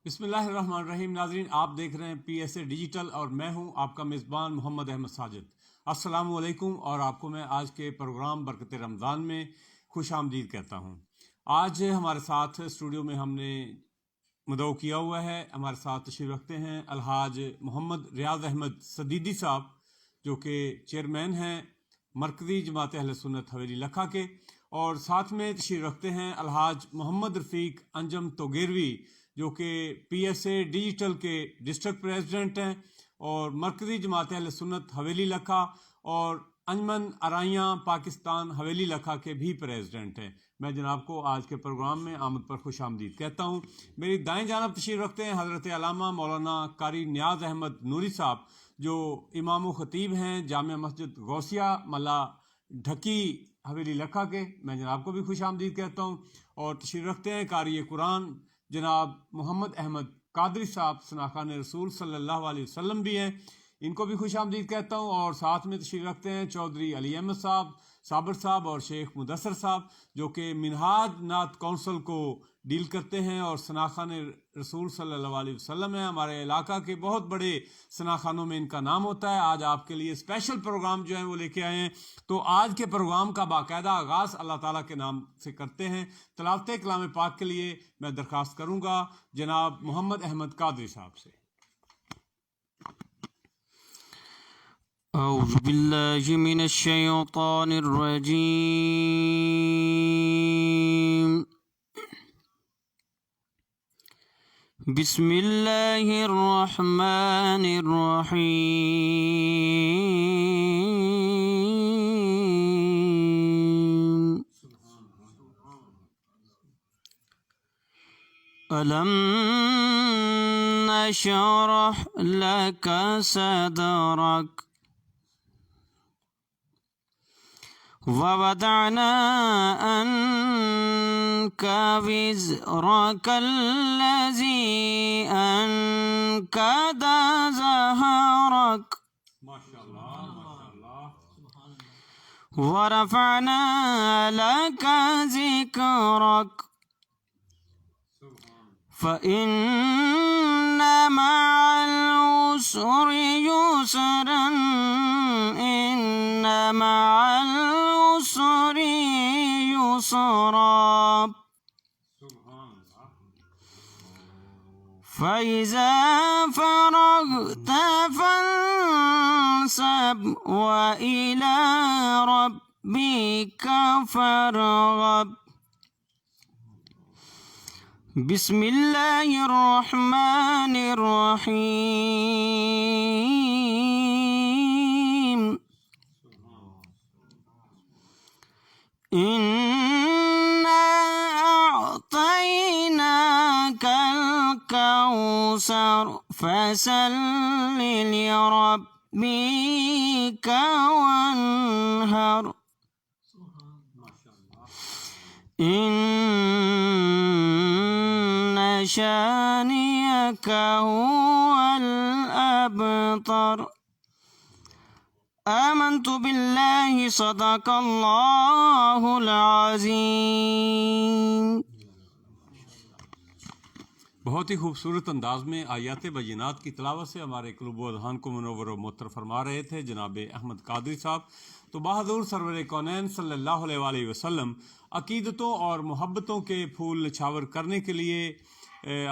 بسم اللہ الرحمن الرحیم. ناظرین، آپ دیکھ رہے ہیں PSA ڈیجیٹل اور میں ہوں آپ کا میزبان محمد احمد ساجد. السلام علیکم، اور آپ کو میں آج کے پروگرام برکت رمضان میں خوش آمدید کہتا ہوں. آج ہمارے ساتھ اسٹوڈیو میں ہم نے مدعو کیا ہوا ہے. ہمارے ساتھ تشریف رکھتے ہیں الحاج محمد ریاض احمد سدیدی صاحب، جو کہ چیئرمین ہیں مرکزی جماعت اہل سنت حویلی لکھا کے، اور ساتھ میں تشریف رکھتے ہیں الحاج محمد رفیق انجم توگیروی، جو کہ PSA ڈیجیٹل کے ڈسٹرکٹ پریزیڈنٹ ہیں اور مرکزی جماعت اہل سنت حویلی لکھا اور انجمن ارائیاں پاکستان حویلی لکھا کے بھی پریزیڈنٹ ہیں. میں جناب کو آج کے پروگرام میں آمد پر خوش آمدید کہتا ہوں. میری دائیں جانب تشریف رکھتے ہیں حضرت علامہ مولانا قاری نیاز احمد نوری صاحب، جو امام و خطیب ہیں جامع مسجد غوثیہ ملا ڈھکی حویلی لکھا کے. میں جناب کو بھی خوش آمدید کہتا ہوں. اور تشریف رکھتے ہیں قاری قرآن جناب محمد احمد قادری صاحب، ثناخان رسول صلی اللہ علیہ وسلم بھی ہیں، ان کو بھی خوش آمدید کہتا ہوں. اور ساتھ میں تشریف رکھتے ہیں چودھری علی احمد صاحب، صابر صاحب اور شیخ مدثر صاحب، جو کہ منہاج نعت کونسل کو ڈیل کرتے ہیں اور ثناخان رسول صلی اللہ علیہ وسلم ہیں. ہمارے علاقہ کے بہت بڑے ثناخانوں میں ان کا نام ہوتا ہے. آج آپ کے لیے اسپیشل پروگرام جو ہیں وہ لے کے آئے ہیں. تو آج کے پروگرام کا باقاعدہ آغاز اللہ تعالیٰ کے نام سے کرتے ہیں. تلاوت کلام پاک کے لیے میں درخواست کروں گا جناب محمد احمد قادری صاحب سے. اعوذ باللہ من الشیطان الرجیم. بسم اللہ الرحمن الرحیم. ألم نشرح لك صدرك ووضعنا عنك وزرك الذي أنقض ظهرك ورفعنا لك ذكرك فإن مع العسر يسرا إن مع العسر يسرا فإذا فرغت فانصب وإلى ربك فارغب. بسم اللہ الرحمن الرحیم. انا اعطیناک الکوثر فصل لربک وانحر ان شانئک هو الأبتر. آمنت باللہ صدق اللہ العظیم. بہت ہی خوبصورت انداز میں آیات بینات کی تلاوت سے ہمارے قلوب و اذہان کو منور و معطر فرما رہے تھے جناب احمد قادری صاحب. تو بہادر سرور کونین صلی اللہ علیہ وسلم عقیدتوں اور محبتوں کے پھول نچھاور کرنے کے لیے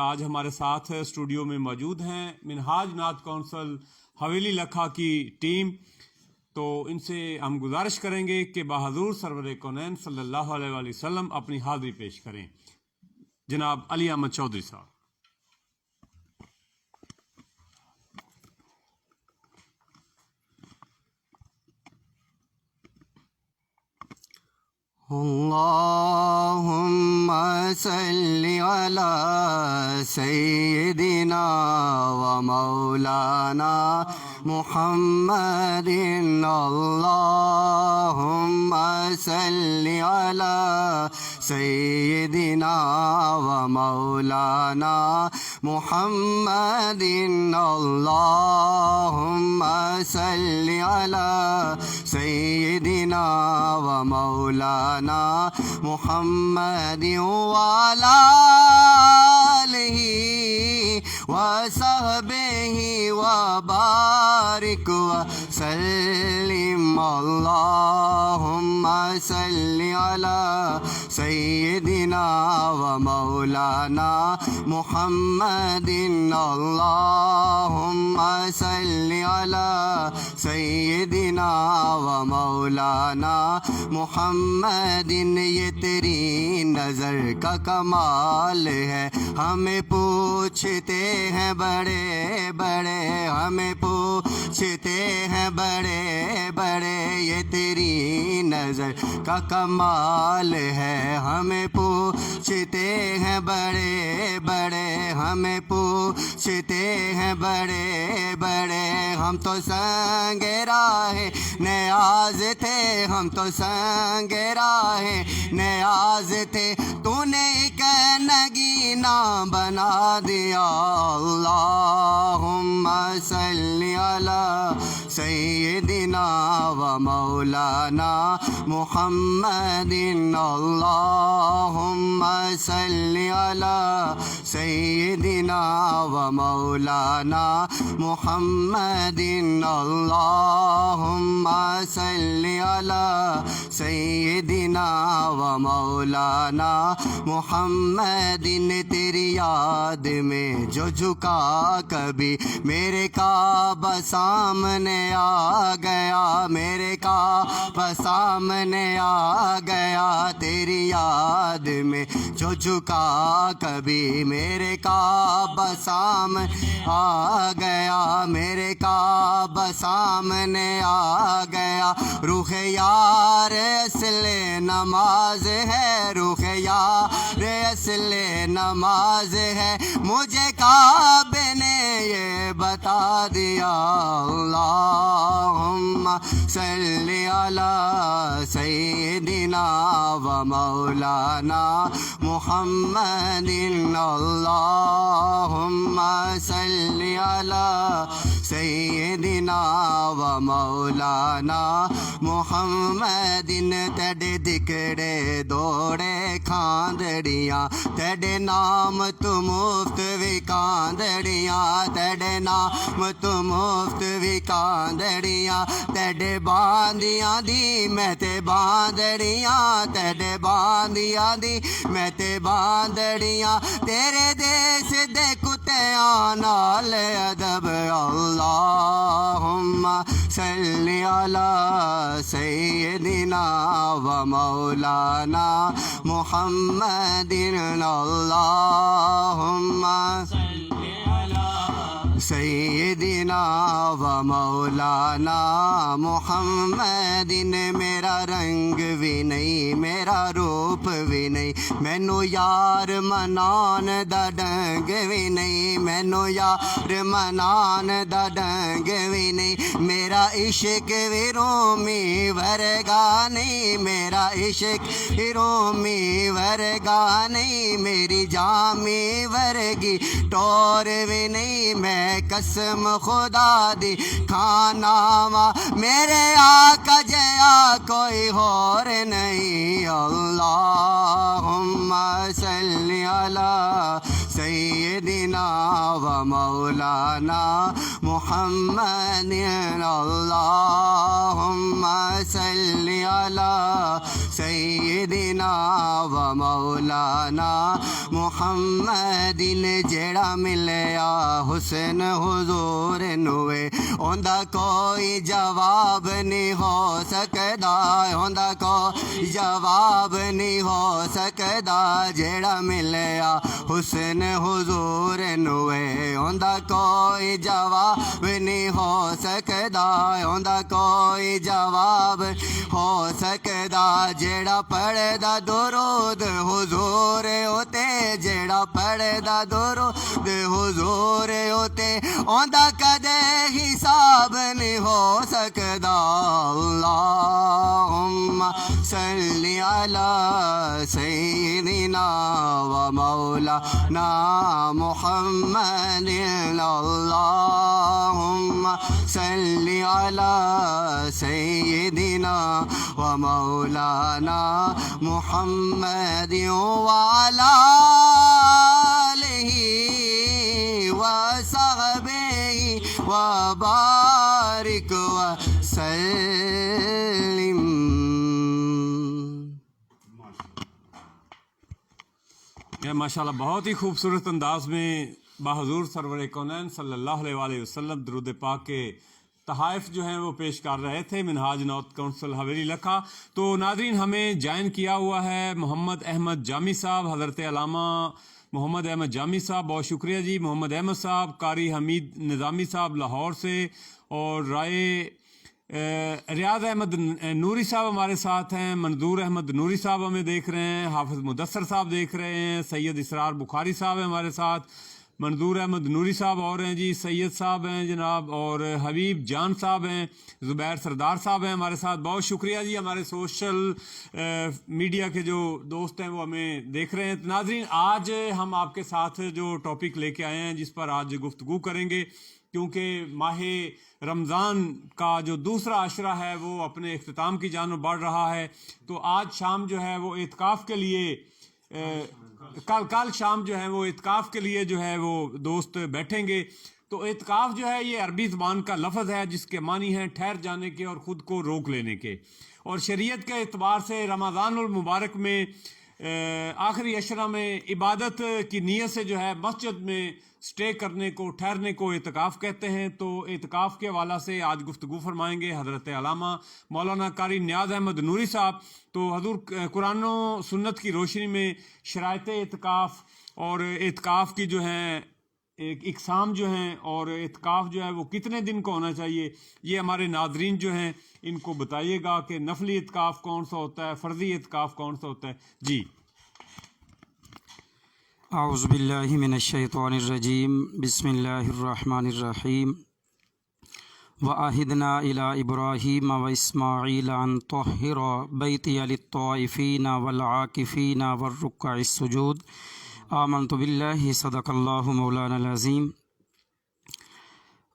آج ہمارے ساتھ اسٹوڈیو میں موجود ہیں منہاج نعت کونسل حویلی لکھا کی ٹیم. تو ان سے ہم گزارش کریں گے کہ بہادر سرور کونین صلی اللہ علیہ وسلم اپنی حاضری پیش کریں. جناب علی احمد چودھری صاحب. اللہم صلی علی سیدنا و مولانا محمد. اللہم صلی علی سیدنا و مولانا محمد. اللہم صلی علی سیدنا و مولانا محمد وعلی آلہ وصحبه وبارك وسلم اللهم صل على سيدنا ومولانا محمد اللهم صل على سيدنا ومولانا محمد یہ تیری نظر کا کمال ہے ہمیں پوچھتے ہیں بڑے بڑے ہمیں پوچھتے ہیں بڑے بڑے یہ تیری نظر کا کمال ہے ہمیں پوچھتے ہیں بڑے بڑے ہمیں پوچھتے ہیں بڑے بڑے ہم تو سنگ راہ نیاز تھے ہم تو سنگ راہ نیاز تھے تو نے ایک نگینہ بنا دیا اللہم صلی علی سیدنا و مولانا محمد اللہم صلی علی سیدنا و مولانا محمد اللہم صلی علی سیدنا و مولانا محمد تیری یاد میں جو جھکا کبھی میرے کعبہ سامنے آ گیا میرے کعبہ سامنے آ گیا تیری یاد میں جو جھکا کبھی میرے کعبہ سامنے آ گیا میرے کعبہ سامنے آ گیا روح یار اصل نماز ہے روح یار اصل نماز ہے مجھے کعبے نے یہ بتا دیا اللہم صلی علی سیدنا و مولانا محمد اللہم صلی علی سیدنا و مولانا محمد تیرے دکڑے دوڑے کھاندڑیاں تیرے نام تو مفت بھی کاندڑیاں تیرے نام تو مفت بھی کاندڑیاں تیرے باندیاں دی میں تے باندڑیاں تیرے باندیاں دی میں تے باندڑیاں تیرے دیس دے کتیاں نال ادب اللہم صلی علی سیدنا و مولانا محمد اللہم سیدنا و مولانا محمد میرا رنگ بھی نہیں میرا روپ بھی نہیں مینو یار منان دا ڈنگ بھی نہیں مینو یار منان دا ڈنگ بھی نہیں میرا عشق بھی رومی ورگا نہیں میرا عشق بھی رومی ورگا نہیں میری جامی ورگی ٹور بھی نہیں میں قسم خدا دی کھانا وا میرے آقا جیا کوئی اور نہیں اللہم صلی علی سیدنا و مولانا محمد اللہم صلی علی سیدنا و مولانا محمد جڑا ملیا حسن حضور نوے اوندا کوئی جواب نہیں ہو سکدا اوندا کوئی جواب نہیں ہو سکدا جڑا ملیا حسن حضور نوے اوندا کوئی جواب نہیں ہو سکدا اوندا کوئی جواب ہو سکدا جڑا پڑھدا درود حضور ہوتے جڑا پڑھدا درود حضور ہوتے اوندا کدے حساب نہیں ہو سکدا اللہم صلی علی سیدنا و مولانا محمد اللہم صلی علی سیدنا و مولانا محمد وعلی آلہ وصحبہ وبارك وسلم. یہ ماشاءاللہ بہت ہی خوبصورت انداز میں بحضور سرور کونین صلی اللہ علیہ وسلم درود پاک کے تحائف جو ہیں وہ پیش کر رہے تھے منہاج نارتھ کونسل حویلی لکھا. تو ناظرین ہمیں جوائن کیا ہوا ہے محمد احمد جامی صاحب، حضرت علامہ محمد احمد جامی صاحب، بہت شکریہ جی. محمد احمد صاحب، قاری حمید نظامی صاحب لاہور سے، اور رائے ریاض احمد نوری صاحب ہمارے ساتھ ہیں، منظور احمد نوری صاحب ہمیں دیکھ رہے ہیں، حافظ مدثر صاحب دیکھ رہے ہیں، سید اسرار بخاری صاحب ہیں ہمارے ساتھ، منظور احمد نوری صاحب اور ہیں جی، سید صاحب ہیں جناب، اور حبیب جان صاحب ہیں، زبیر سردار صاحب ہیں ہمارے ساتھ. بہت شکریہ جی. ہمارے سوشل میڈیا کے جو دوست ہیں وہ ہمیں دیکھ رہے ہیں. ناظرین آج ہم آپ کے ساتھ جو ٹاپک لے کے آئے ہیں جس پر آج گفتگو کریں گے، کیونکہ ماہ رمضان کا جو دوسرا عشرہ ہے وہ اپنے اختتام کی جانب بڑھ رہا ہے، تو آج شام جو ہے وہ اعتکاف کے لیے کل شام جو ہے وہ اعتکاف کے لیے جو ہے وہ دوست بیٹھیں گے. تو اعتکاف جو ہے یہ عربی زبان کا لفظ ہے جس کے معنی ہیں ٹھہر جانے کے اور خود کو روک لینے کے، اور شریعت کے اعتبار سے رمضان المبارک میں آخری عشرہ میں عبادت کی نیت سے جو ہے مسجد میں سٹے کرنے کو، ٹھہرنے کو اعتکاف کہتے ہیں. تو اعتکاف کے حوالہ سے آج گفتگو فرمائیں گے حضرت علامہ مولانا قاری نیاز احمد نوری صاحب. تو حضور قرآن و سنت کی روشنی میں شرائط اعتکاف اور اعتکاف کی جو ہیں اقسام جو ہیں، اور اعتکاف جو ہے وہ کتنے دن کا ہونا چاہیے، یہ ہمارے ناظرین جو ہیں ان کو بتائیے گا کہ نفلی اعتکاف کون سا ہوتا ہے، فرضی اعتکاف کون سا ہوتا ہے جی. اعوذ باللہ من الشیطان الرجیم، بسم اللہ الرحمن الرحیم. وَعَهِدْنَا إِلَىٰ إِبْرَاهِيمَ وَإِسْمَاعِيلَ أَن طَهِّرَ بَيْتِيَ لِلطَّائِفِينَ وَالْعَاكِفِينَ وَالرُّكَّعِ السُّجُودِ. آمنت باللہ، صدق اللہ مولانا العظیم.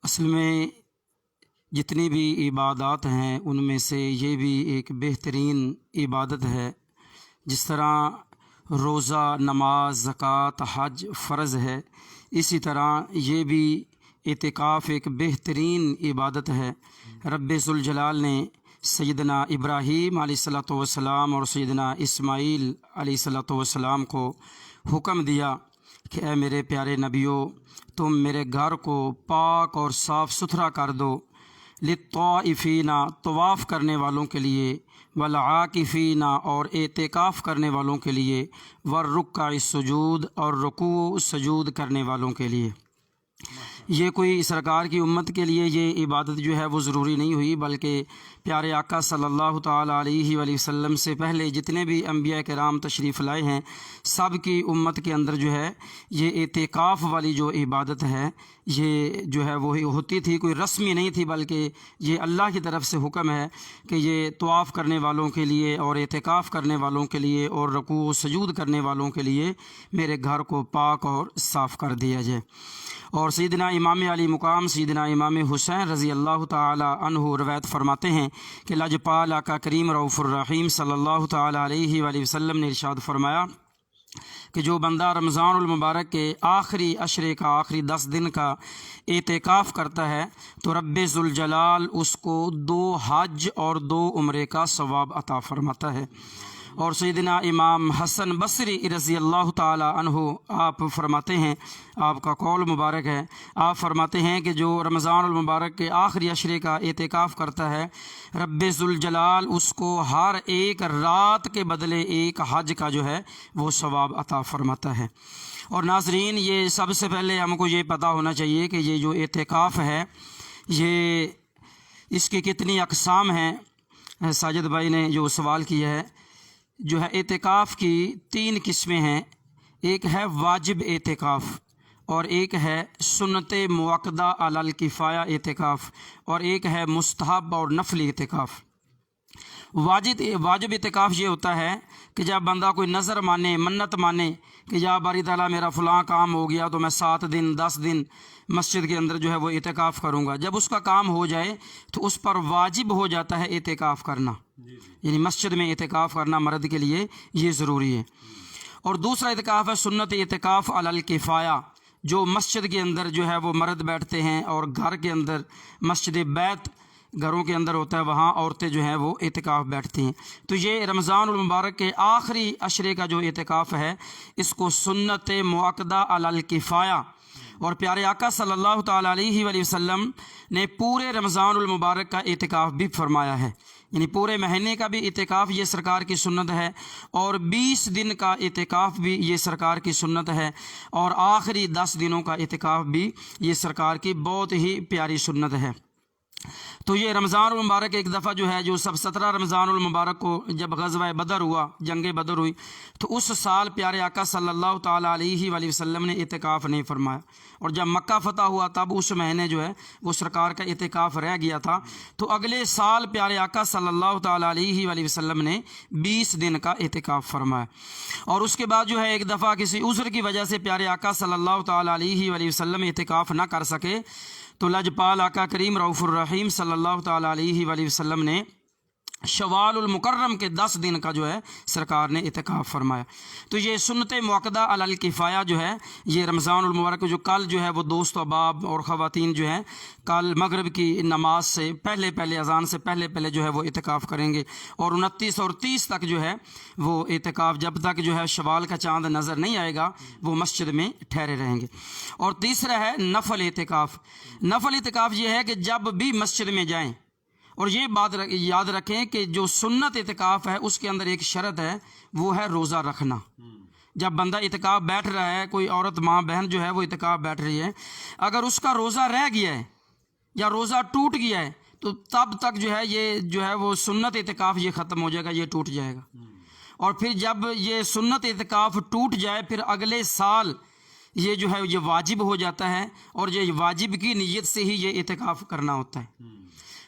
اصل میں جتنی بھی عبادات ہیں ان میں سے یہ بھی ایک بہترین عبادت ہے. جس طرح روزہ، نماز، زکوٰۃ، حج فرض ہے، اسی طرح یہ بھی اعتکاف ایک بہترین عبادت ہے. رب ذوالجلال نے سیدنا ابراہیم علیہ الصلوۃ والسلام اور سیدنا اسماعیل علیہ الصلوۃ والسلام کو حکم دیا کہ اے میرے پیارے نبیوں، تم میرے گھر کو پاک اور صاف ستھرا کر دو، للطائفین طواف کرنے والوں کے لیے، والعاکفین اور اعتکاف کرنے والوں کے لیے، والرکع السجود اور رکوع سجود کرنے والوں کے لیے. یہ کوئی سرکار کی امت کے لیے یہ عبادت جو ہے وہ ضروری نہیں ہوئی، بلکہ پیارے آقا صلی اللہ تعالیٰ علیہ وآلہ وسلم سے پہلے جتنے بھی انبیاء کرام تشریف لائے ہیں سب کی امت کے اندر جو ہے یہ اعتکاف والی جو عبادت ہے یہ جو ہے وہ ہوتی تھی. کوئی رسمی نہیں تھی، بلکہ یہ اللہ کی طرف سے حکم ہے کہ یہ طواف کرنے والوں کے لیے اور اعتکاف کرنے والوں کے لیے اور رکوع و سجود کرنے والوں کے لیے میرے گھر کو پاک اور صاف کر دیا جائے. اور سیدنا امام علی مقام سیدنا امام حسین رضی اللہ تعالی عنہ روایت فرماتے ہیں کہ لجپال آقا کریم رؤوف الرحیم صلی اللہ تعالی علیہ وآلہ وسلم نے ارشاد فرمایا کہ جو بندہ رمضان المبارک کے آخری عشرے کا آخری 10 دن کا اعتکاف کرتا ہے تو رب ذوالجلال اس کو 2 حج اور 2 عمرے کا ثواب عطا فرماتا ہے. اور سیدنا امام حسن بصری رضی اللہ تعالی عنہ آپ فرماتے ہیں، آپ کا قول مبارک ہے، آپ فرماتے ہیں کہ جو رمضان المبارک کے آخری عشرے کا اعتکاف کرتا ہے رب ذوالجلال اس کو ہر ایک رات کے بدلے ایک حج کا جو ہے وہ ثواب عطا فرماتا ہے. اور ناظرین یہ سب سے پہلے ہم کو یہ پتہ ہونا چاہیے کہ یہ جو اعتکاف ہے یہ اس کی کتنی اقسام ہیں. ساجد بھائی نے جو سوال کیا ہے، جو ہے اعتکاف کی 3 قسمیں ہیں. ایک ہے واجب اعتکاف، اور ایک ہے سنت موقدہ علی الکفایہ اعتکاف، اور ایک ہے مستحب اور نفلی اعتکاف. واجب اعتکاف یہ ہوتا ہے کہ جب بندہ کوئی نظر مانے، منت مانے کہ یا باری تعالیٰ میرا فلاں کام ہو گیا تو میں 7 دن 10 دن مسجد کے اندر جو ہے وہ اعتکاف کروں گا. جب اس کا کام ہو جائے تو اس پر واجب ہو جاتا ہے اعتکاف کرنا، یعنی مسجد میں اعتکاف کرنا مرد کے لیے یہ ضروری ہے. اور دوسرا اعتکاف ہے سنت اعتکاف علی الکفایہ، جو مسجد کے اندر جو ہے وہ مرد بیٹھتے ہیں، اور گھر کے اندر مسجد بیت گھروں کے اندر ہوتا ہے، وہاں عورتیں جو ہیں وہ اعتکاف بیٹھتی ہیں۔ تو یہ رمضان المبارک کے آخری عشرے کا جو اعتکاف ہے، اس کو سنت مؤکدہ علی الکفایہ، اور پیارے آقا صلی اللہ تعالیٰ علیہ وآلہ وسلم نے پورے رمضان المبارک کا اعتکاف بھی فرمایا ہے، یعنی پورے مہینے کا بھی اعتکاف یہ سرکار کی سنت ہے، اور 20 دن کا اعتکاف بھی یہ سرکار کی سنت ہے، اور آخری 10 دنوں کا اعتکاف بھی یہ سرکار کی بہت ہی پیاری سنت ہے۔ تو یہ رمضان المبارک ایک دفعہ جو ہے، جو 17 رمضان المبارک کو جب غزوہ بدر ہوا، جنگ بدر ہوئی، تو اس سال پیارے آقا صلی اللہ تعالیٰ علیہ وآلہ وسلم نے اعتکاف نہیں فرمایا، اور جب مکہ فتح ہوا تب اس مہینے جو ہے وہ سرکار کا اعتکاف رہ گیا تھا۔ تو اگلے سال پیارے آقا صلی اللہ تعالیٰ علیہ وآلہ وسلم نے 20 دن کا اعتکاف فرمایا، اور اس کے بعد جو ہے ایک دفعہ کسی عذر کی وجہ سے پیارے آقا صلی اللہ تعالیٰ علیہ وآلہ وسلم اعتکاف نہ کر سکے، تو لجپال آقا کریم رؤوف الرحیم صلی اللہ تعالیٰ علیہ وآلہ وسلم نے شوال المکرم کے 10 دن کا جو ہے سرکار نے اعتکاف فرمایا۔ تو یہ سنت مؤکدہ علی الکفایہ جو ہے، یہ رمضان المبارک جو کل جو ہے وہ دوست احباب اور خواتین جو ہیں کل مغرب کی نماز سے پہلے اذان سے پہلے جو ہے وہ اعتکاف کریں گے، اور 29 اور 30 تک جو ہے وہ اعتکاف، جب تک جو ہے شوال کا چاند نظر نہیں آئے گا وہ مسجد میں ٹھہرے رہیں گے۔ اور تیسرا ہے نفل اعتکاف۔ نفل اعتکاف یہ ہے کہ جب بھی مسجد میں جائیں، اور یہ بات یاد رکھیں کہ جو سنت اعتکاف ہے اس کے اندر ایک شرط ہے، وہ ہے روزہ رکھنا۔ جب بندہ اعتکاف بیٹھ رہا ہے، کوئی عورت ماں بہن جو ہے وہ اعتکاف بیٹھ رہی ہے، اگر اس کا روزہ رہ گیا ہے یا روزہ ٹوٹ گیا ہے تو تب تک جو ہے یہ جو ہے وہ سنت اعتکاف یہ ختم ہو جائے گا، یہ ٹوٹ جائے گا۔ اور پھر جب یہ سنت اعتکاف ٹوٹ جائے، پھر اگلے سال یہ جو ہے یہ واجب ہو جاتا ہے، اور یہ واجب کی نیت سے ہی یہ اعتکاف کرنا ہوتا ہے۔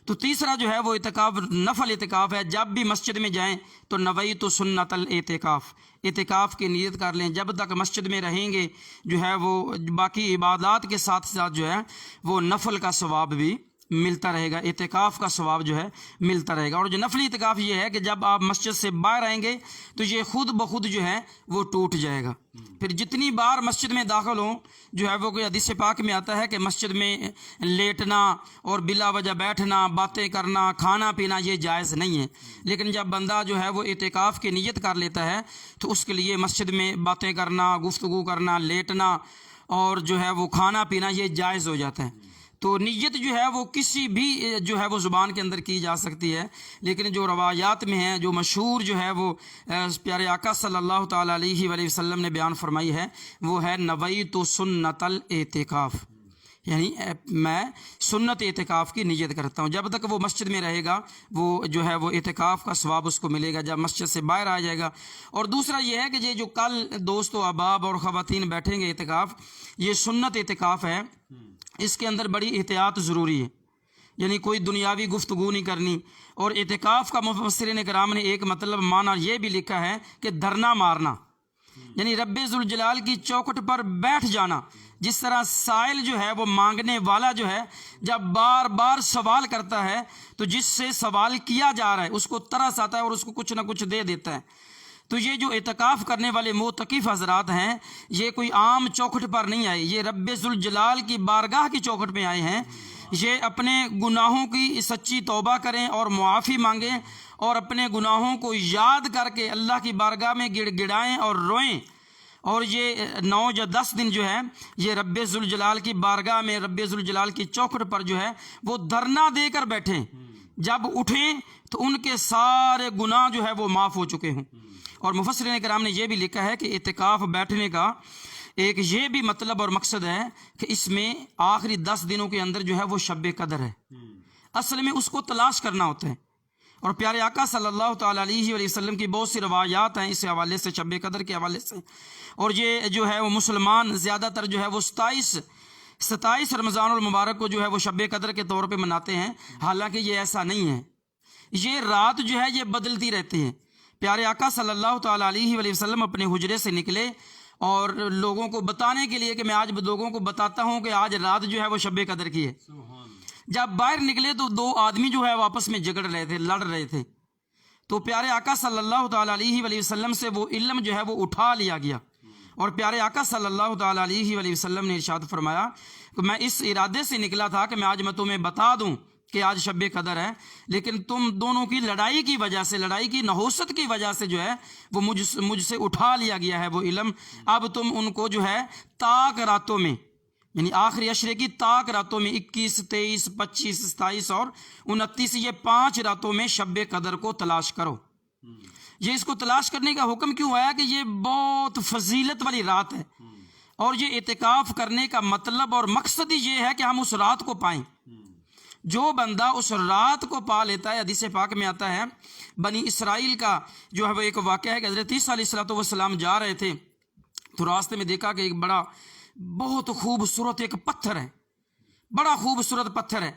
تو تیسرا جو ہے وہ اعتکاف نفل اعتکاف ہے، جب بھی مسجد میں جائیں تو نویت سنت الاعتکاف، اعتکاف کی نیت کر لیں۔ جب تک مسجد میں رہیں گے جو ہے وہ باقی عبادات کے ساتھ ساتھ جو ہے وہ نفل کا ثواب بھی ملتا رہے گا، اعتکاف کا ثواب جو ہے ملتا رہے گا۔ اور جو نفلی اعتکاف یہ ہے کہ جب آپ مسجد سے باہر آئیں گے تو یہ خود بخود جو ہے وہ ٹوٹ جائے گا۔ پھر جتنی بار مسجد میں داخل ہوں جو ہے وہ کوئی حدیث پاک میں آتا ہے کہ مسجد میں لیٹنا اور بلا وجہ بیٹھنا، باتیں کرنا، کھانا پینا یہ جائز نہیں ہے، لیکن جب بندہ جو ہے وہ اعتکاف کی نیت کر لیتا ہے تو اس کے لیے مسجد میں باتیں کرنا، گفتگو کرنا، لیٹنا اور جو ہے وہ کھانا پینا یہ جائز ہو جاتا ہے۔ تو نیت جو ہے وہ کسی بھی جو ہے وہ زبان کے اندر کی جا سکتی ہے، لیکن جو روایات میں ہیں، جو مشہور جو ہے وہ پیارے آقا صلی اللہ تعالیٰ علیہ وآلہ وسلم نے بیان فرمائی ہے، وہ ہے نویت سنت الاعتکاف، یعنی میں سنت اعتکاف کی نیت کرتا ہوں۔ جب تک وہ مسجد میں رہے گا وہ جو ہے وہ اعتکاف کا ثواب اس کو ملے گا جب مسجد سے باہر آ جائے گا۔ اور دوسرا یہ ہے کہ یہ جو کل دوست و احباب اور خواتین بیٹھیں گے اعتکاف، یہ سنت اعتکاف ہے، اس کے اندر بڑی احتیاط ضروری ہے، یعنی کوئی دنیاوی گفتگو نہیں کرنی۔ اور اعتکاف کا مفسرین کرام نے ایک مطلب معنی یہ بھی لکھا ہے کہ دھرنا مارنا، یعنی رب ذوالجلال کی چوکھٹ پر بیٹھ جانا۔ جس طرح سائل جو ہے وہ مانگنے والا جو ہے جب بار بار سوال کرتا ہے تو جس سے سوال کیا جا رہا ہے اس کو ترس آتا ہے اور اس کو کچھ نہ کچھ دے دیتا ہے۔ تو یہ جو اعتکاف کرنے والے معتکف حضرات ہیں، یہ کوئی عام چوکھٹ پر نہیں آئے، یہ رب ذوالجلال کی بارگاہ کی چوکھٹ میں آئے ہیں۔ یہ اپنے گناہوں کی سچی توبہ کریں اور معافی مانگیں، اور اپنے گناہوں کو یاد کر کے اللہ کی بارگاہ میں گڑ گڑائیں اور روئیں۔ اور یہ 9 یا 10 دن جو ہے یہ رب ذوالجلال کی بارگاہ میں، رب ذوالجلال کی چوکھٹ پر جو ہے وہ دھرنا دے کر بیٹھیں۔ جب اٹھیں تو ان کے سارے گناہ جو ہے وہ معاف ہو چکے ہوں۔ اور مفسرین کرام نے یہ بھی لکھا ہے کہ اعتکاف بیٹھنے کا ایک یہ بھی مطلب اور مقصد ہے کہ اس میں آخری 10 دنوں کے اندر جو ہے وہ شب قدر ہے، اصل میں اس کو تلاش کرنا ہوتا ہے۔ اور پیارے آقا صلی اللہ تعالیٰ علیہ وآلہ وسلم کی بہت سی روایات ہیں اس حوالے سے، شب قدر کے حوالے سے۔ اور یہ جو ہے وہ مسلمان زیادہ تر جو ہے وہ 27 رمضان المبارک کو جو ہے وہ شب قدر کے طور پہ مناتے ہیں، حالانکہ یہ ایسا نہیں ہے۔ یہ رات جو ہے یہ بدلتی رہتی ہے۔ پیارے آقا صلی اللہ تعالیٰ علیہ وآلہ وسلم اپنے حجرے سے نکلے اور لوگوں کو بتانے کے لیے کہ میں آج لوگوں کو بتاتا ہوں کہ آج رات جو ہے وہ شب قدر کی ہے۔ جب باہر نکلے تو 2 آدمی جو ہے آپس میں جھگڑ رہے تھے، لڑ رہے تھے۔ تو پیارے آقا صلی اللہ تعالیٰ علیہ وآلہ وسلم سے وہ علم جو ہے وہ اٹھا لیا گیا، اور پیارے آقا صلی اللہ تعالیٰ علیہ وآلہ وسلم نے ارشاد فرمایا کہ میں اس ارادے سے نکلا تھا کہ میں تمہیں بتا دوں کہ آج شب قدر ہے، لیکن تم دونوں کی لڑائی کی وجہ سے، لڑائی کی نحوست کی وجہ سے جو ہے وہ مجھ سے اٹھا لیا گیا ہے وہ علم۔ اب تم ان کو جو ہے تاک راتوں میں، یعنی آخری عشرے کی تاک راتوں میں 21، 23، 25، 27 اور 29، یہ 5 راتوں میں شب قدر کو تلاش کرو۔ یہ اس کو تلاش کرنے کا حکم کیوں آیا کہ یہ بہت فضیلت والی رات ہے، اور یہ اعتکاف کرنے کا مطلب اور مقصد ہی یہ ہے کہ ہم اس رات کو پائیں۔ جو بندہ اس رات کو پا لیتا ہے، حدیث پاک میں آتا ہے بنی اسرائیل کا جو ہے وہ ایک واقعہ ہے کہ حضرت عیسیٰ علیہ السلام جا رہے تھے تو راستے میں دیکھا کہ ایک بڑا بہت خوبصورت ایک پتھر ہے، بڑا خوبصورت پتھر ہے،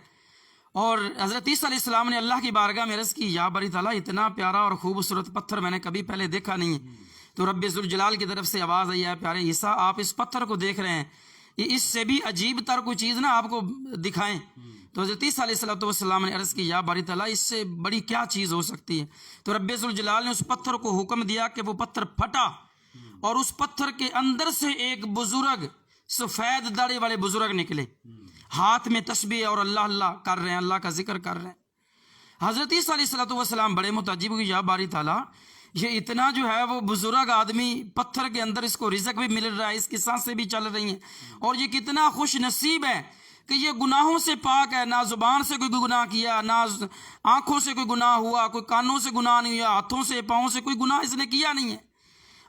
اور حضرت عیسیٰ علیہ السلام نے اللہ کی بارگاہ میں عرض کی، یا باری تعالیٰ اتنا پیارا اور خوبصورت پتھر میں نے کبھی پہلے دیکھا نہیں ہے۔ تو رب ذوالجلال کی طرف سے آواز آئی ہے، پیارے عیسیٰ آپ اس پتھر کو دیکھ رہے ہیں، یہ اس سے بھی عجیب تر کوئی چیز نہ آپ کو دکھائیں۔ تو حضرت عیسیٰ علیہ السلام نے عرض کی، یا باری تعالیٰ اس سے بڑی کیا چیز ہو سکتی ہے؟ تو رب ذوالجلال نے اس پتھر کو حکم دیا کہ وہ پتھر پھٹا، اور اس پتھر کے اندر سے ایک بزرگ، سفید داڑھی والے بزرگ نکلے، ہاتھ میں تسبیح اور اللہ اللہ کر رہے ہیں، اللہ کا ذکر کر رہے ہیں۔ حضرت عیسیٰ علیہ السلام بڑے متعجب ہوئے، یا باری تعالیٰ یہ اتنا جو ہے وہ بزرگ آدمی پتھر کے اندر، اس کو رزق بھی مل رہا ہے، اس کی سانسیں بھی چل رہی ہیں، اور یہ کتنا خوش نصیب ہے کہ یہ گناہوں سے پاک ہے، نہ زبان سے کوئی گناہ کیا، نہ آنکھوں سے کوئی گناہ ہوا، کوئی کانوں سے گناہ نہیں ہوا، ہاتھوں سے پاؤں سے کوئی گناہ اس نے کیا نہیں ہے۔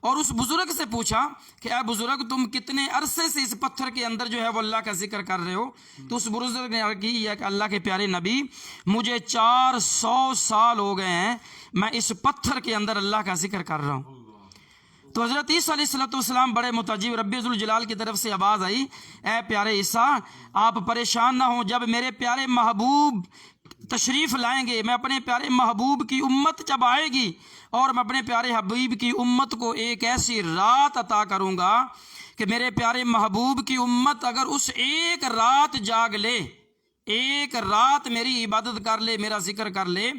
اور اس بزرگ سے پوچھا کہ اے بزرگ تم کتنے عرصے سے اس پتھر کے اندر جو ہے وہ اللہ کا ذکر کر رہے ہو؟ تو اس بزرگ نے عرض کی کہ اللہ کے پیارے نبی مجھے 400 سال ہو گئے ہیں میں اس پتھر کے اندر اللہ کا ذکر کر رہا ہوں۔ تو حضرت عیسیٰ علیہ السلام بڑے متعجب، رب ذوالجلال کی طرف سے آواز آئی، اے پیارے عیسیٰ آپ پریشان نہ ہوں، جب میرے پیارے محبوب تشریف لائیں گے، میں اپنے پیارے محبوب کی امت جب آئے گی، اور میں اپنے پیارے حبیب کی امت کو ایک ایسی رات عطا کروں گا کہ میرے پیارے محبوب کی امت اگر اس ایک رات جاگ لے، ایک رات میری عبادت کر لے، میرا ذکر کر لے،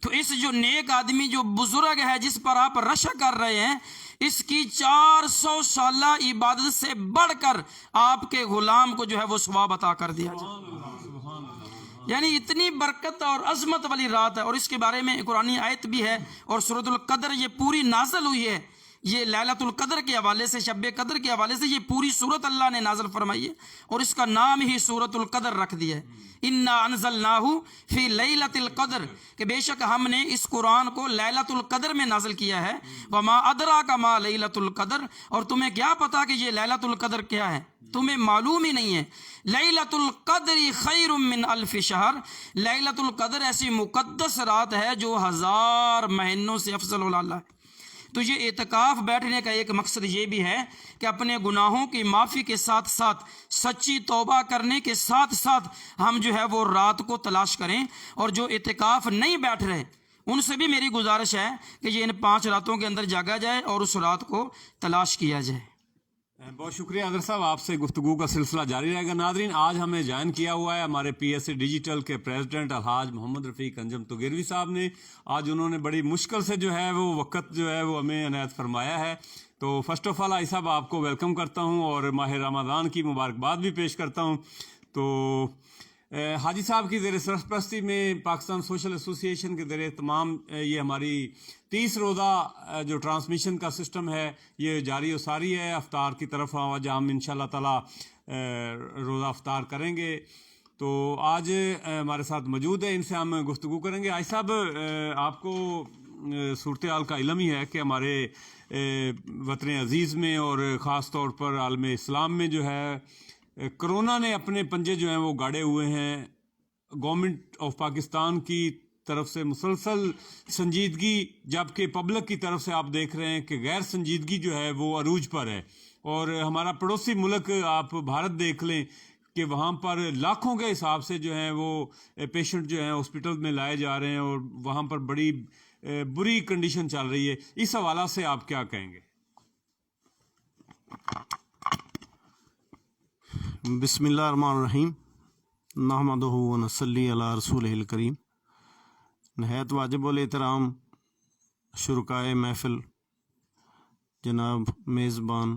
تو اس جو نیک آدمی جو بزرگ ہے جس پر آپ رشک کر رہے ہیں، اس کی 400 سالہ عبادت سے بڑھ کر آپ کے غلام کو جو ہے وہ ثواب عطا کر دیا جائے۔ یعنی اتنی برکت اور عظمت والی رات ہے، اور اس کے بارے میں قرآن آیت بھی ہے، اور سورۃ القدر یہ پوری نازل ہوئی ہے، یہ لیلۃ القدر کے حوالے سے، شب قدر کے حوالے سے یہ پوری سورت اللہ نے نازل فرمائی ہے، اور اس کا نام ہی سورۃ القدر رکھ دیا ہے، انا انزلناہ فی لیلۃ القدر، کہ بے شک ہم نے اس قرآن کو لیلۃ القدر میں نازل کیا ہے، وما ادراک ما لیلۃ القدر، اور تمہیں کیا پتا کہ یہ لیلۃ القدر کیا ہے؟ تمہیں معلوم ہی نہیں ہے۔ لیلۃ القدر خیر من الف شہر، لیلۃ القدر ایسی مقدس رات ہے جو 1000 مہینوں سے افضل اللہ ہے۔ تو یہ اعتکاف بیٹھنے کا ایک مقصد یہ بھی ہے کہ اپنے گناہوں کی معافی کے ساتھ ساتھ سچی توبہ کرنے کے ساتھ ساتھ ہم جو ہے وہ رات کو تلاش کریں، اور جو اعتکاف نہیں بیٹھ رہے ان سے بھی میری گزارش ہے کہ یہ ان 5 راتوں کے اندر جاگا جائے اور اس رات کو تلاش کیا جائے۔ بہت شکریہ حضرت صاحب، آپ سے گفتگو کا سلسلہ جاری رہے گا۔ ناظرین، آج ہمیں جوائن کیا ہوا ہے ہمارے پی ایس اے ڈیجیٹل کے پریزیڈنٹ الحاج محمد رفیق انجم توگیروی صاحب نے۔ آج انہوں نے بڑی مشکل سے جو ہے وہ وقت جو ہے وہ ہمیں عنایت فرمایا ہے۔ تو فرسٹ آف آل حاج صاحب آپ کو ویلکم کرتا ہوں اور ماہ رمضان کی مبارکباد بھی پیش کرتا ہوں۔ تو حاجی صاحب کی زیر سرپرستی میں پاکستان سوشل ایسوسی ایشن کے زیر اہتمام یہ ہماری 30 روزہ جو ٹرانسمیشن کا سسٹم ہے یہ جاری و ساری ہے۔ افطار کی طرف آج ہم انشاءاللہ تعالی روزہ افطار کریں گے۔ تو آج ہمارے ساتھ موجود ہے، ان سے ہم گفتگو کریں گے۔ حاجی صاحب، آپ کو صورتحال کا علم ہی ہے کہ ہمارے وطن عزیز میں اور خاص طور پر عالم اسلام میں جو ہے کرونا نے اپنے پنجے جو ہیں وہ گاڑے ہوئے ہیں۔ گورنمنٹ آف پاکستان کی طرف سے مسلسل سنجیدگی، جبکہ پبلک کی طرف سے آپ دیکھ رہے ہیں کہ غیر سنجیدگی جو ہے وہ عروج پر ہے۔ اور ہمارا پڑوسی ملک آپ بھارت دیکھ لیں کہ وہاں پر لاکھوں کے حساب سے جو ہیں وہ پیشنٹ جو ہیں ہاسپٹل میں لائے جا رہے ہیں، اور وہاں پر بڑی بری کنڈیشن چل رہی ہے۔ اس حوالہ سے آپ کیا کہیں گے؟ بسم اللہ الرحمن الرحیم، نحمدہ و نصلی علی رسولہ الکریم۔ نہایت واجب الاحترام شرکائے محفل، جناب میزبان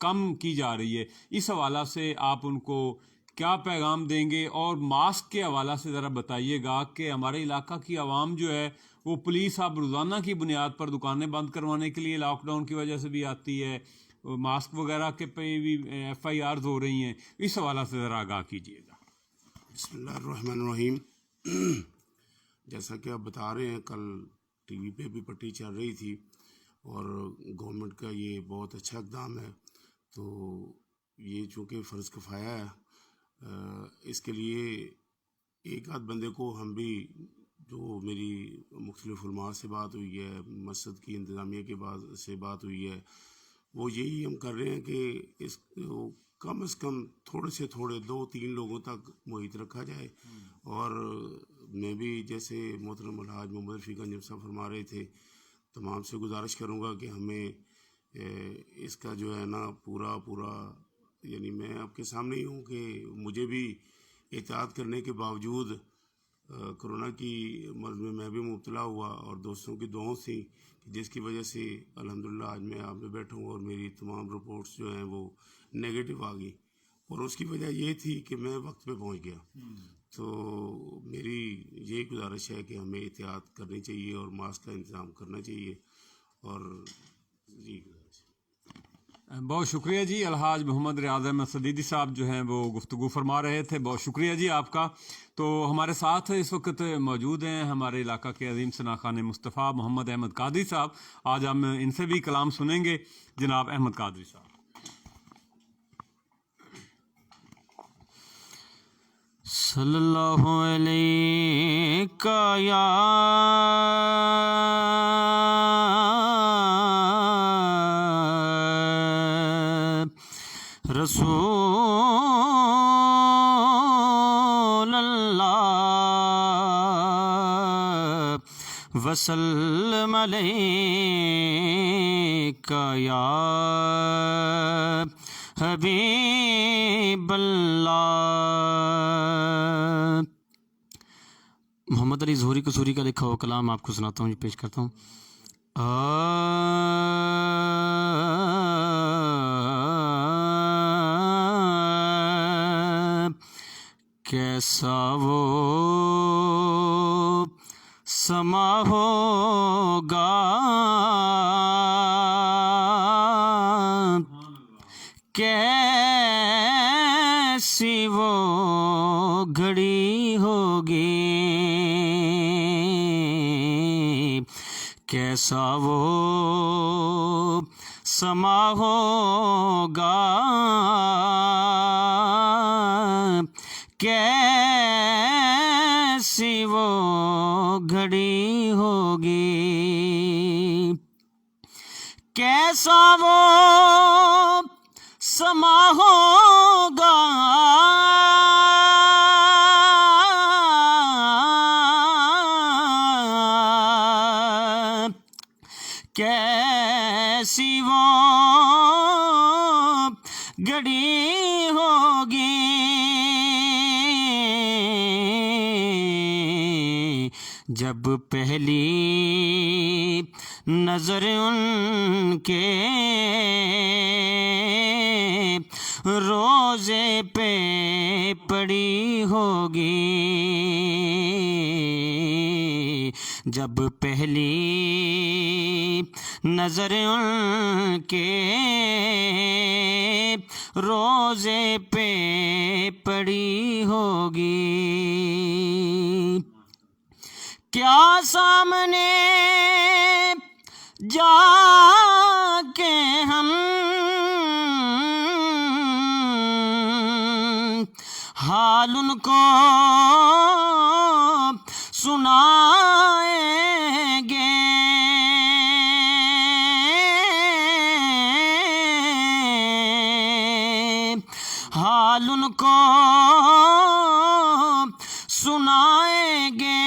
کم کی جا رہی ہے، اس حوالہ سے آپ ان کو کیا پیغام دیں گے؟ اور ماسک کے حوالہ سے ذرا بتائیے گا کہ ہمارے علاقہ کی عوام جو ہے وہ پولیس اب روزانہ کی بنیاد پر دکانیں بند کروانے کے لیے لاک ڈاؤن کی وجہ سے بھی آتی ہے، ماسک وغیرہ کے پہ بھی FIRs ہو رہی ہیں، اس حوالہ سے ذرا آگاہ کیجیے گا۔ بسم اللہ الرحمن الرحیم۔ جیسا کہ آپ بتا رہے ہیں، کل ٹی وی پہ بھی پٹی چل رہی تھی اور گورنمنٹ کا یہ بہت اچھا اقدام ہے، تو یہ چونکہ فرض کفایہ ہے، اس کے لیے ایک آدھ بندے کو ہم بھی، جو میری مختلف علماء سے بات ہوئی ہے، مسجد کی انتظامیہ کے بعد سے بات ہوئی ہے، وہ یہی ہم کر رہے ہیں کہ اس کو کم از کم تھوڑے سے تھوڑے 2-3 لوگوں تک محیط رکھا جائے۔ اور میں بھی جیسے محترم الحاج محمد رفیع گنجم صاحب فرما رہے تھے، تمام سے گزارش کروں گا کہ ہمیں اس کا جو ہے نا پورا یعنی میں آپ کے سامنے ہی ہوں کہ مجھے بھی احتیاط کرنے کے باوجود کرونا کی مرض میں بھی مبتلا ہوا، اور دوستوں کی دعاؤں سے جس کی وجہ سے الحمدللہ آج میں آپ میں بیٹھا ہوں اور میری تمام رپورٹس جو ہیں وہ نیگیٹو آ گئی، اور اس کی وجہ یہ تھی کہ میں وقت پہ پہنچ گیا۔ تو میری یہی گزارش ہے کہ ہمیں احتیاط کرنی چاہیے اور ماسک کا انتظام کرنا چاہیے، اور جی بہت شکریہ جی۔ الحاج محمد ریاض احمد صدیدی صاحب جو ہیں وہ گفتگو فرما رہے تھے، بہت شکریہ جی آپ کا۔ تو ہمارے ساتھ اس وقت موجود ہیں ہمارے علاقہ کے عظیم شناخان مصطفیٰ محمد احمد قادری صاحب، آج ہم ان سے بھی کلام سنیں گے۔ جناب احمد قادری صاحب۔ صلی اللہ علیہ یا رسول اللہ وسلم علیک یا حبیب اللہ۔ محمد علی ظہوری قصوری کا لکھا ہوا کلام آپ کو سناتا ہوں، پیش کرتا ہوں۔ کیسا وہ سما ہوگا کیسی وہ گھڑی ہوگی، کیسا وہ سما ہوگا کیسی وہ گھڑی ہوگی، کیسا وہ سما ہوگا کیسی وہ گھڑی ہوگی، جب پہلی نظر ان کے روزے پہ پڑی ہوگی، جب پہلی نظر ان کے روزے پہ پڑی ہوگی، کیا سامنے جا کے ہم حال ان کو سنائیں گے، حال ان کو سنائیں گے،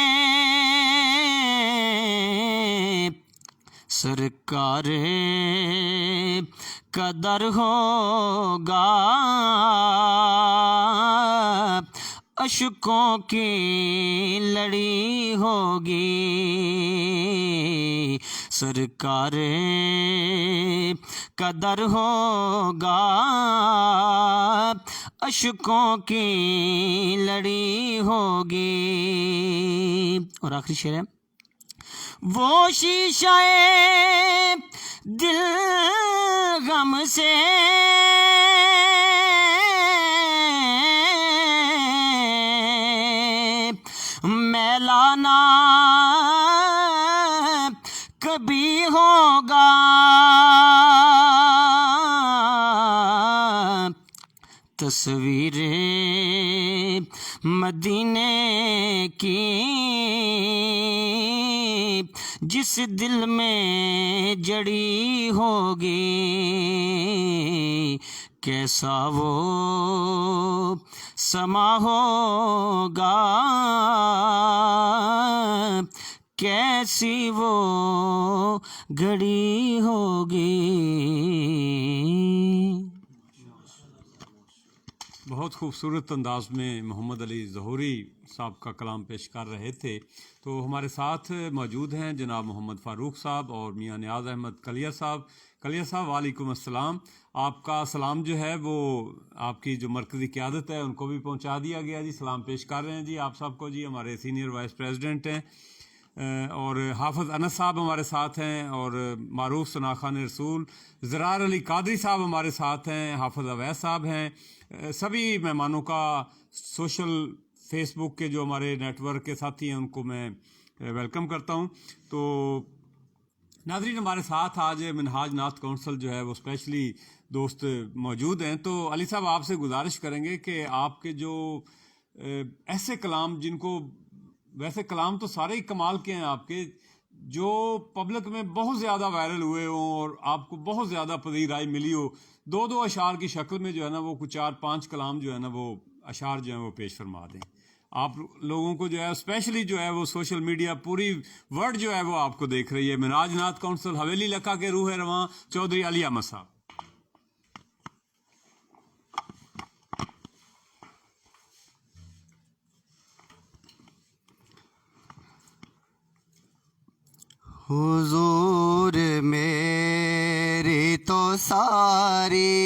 سرکار قدر ہوگا اشکوں کی لڑی ہوگی، سرکار قدر ہوگا اشکوں کی لڑی ہوگی. اور آخری شعر ہے، وہ شیشہ دل غم سے میلانا کبھی ہوگا. تصویر مدینے کی جس دل میں جڑی ہوگی، کیسا وہ سما ہوگا، کیسی وہ گھڑی ہوگی. بہت خوبصورت انداز میں محمد علی ظہوری صاحب کا کلام پیش کر رہے تھے. تو ہمارے ساتھ موجود ہیں جناب محمد فاروق صاحب اور میاں نیاز احمد کلیا صاحب. کلیا صاحب وعلیکم السلام. آپ کا سلام جو ہے وہ آپ کی جو مرکزی قیادت ہے ان کو بھی پہنچا دیا گیا جی. سلام پیش کر رہے ہیں جی آپ صاحب کو جی. ہمارے سینئر وائس پریزیڈنٹ ہیں اور حافظ انس صاحب ہمارے ساتھ ہیں اور معروف ثنا خان رسول زرار علی قادری صاحب ہمارے ساتھ ہیں، حافظ اویس صاحب ہیں. سبھی مہمانوں کا سوشل فیس بک کے جو ہمارے نیٹ ورک کے ساتھی ہیں ان کو میں ویلکم کرتا ہوں. تو ناظرین ہمارے ساتھ آج منہاج نعت کونسل جو ہے وہ اسپیشلی دوست موجود ہیں. تو علی صاحب آپ سے گزارش کریں گے کہ آپ کے جو ایسے کلام جن کو ویسے کلام تو سارے ہی کمال کے ہیں آپ کے، جو پبلک میں بہت زیادہ وائرل ہوئے ہوں اور آپ کو بہت زیادہ پذیرائی ملی ہو، دو اشعار کی شکل میں جو ہے نا وہ کچھ 4-5 کلام جو ہے نا وہ اشعار جو ہیں وہ پیش فرما دیں. آپ لوگوں کو جو ہے اسپیشلی جو ہے وہ سوشل میڈیا پوری ورلڈ جو ہے وہ آپ کو دیکھ رہی ہے. منہاج نعت کونسل حویلی لکھا کے روح رواں چودھری علی احمد صاحب. حضور میری تو ساری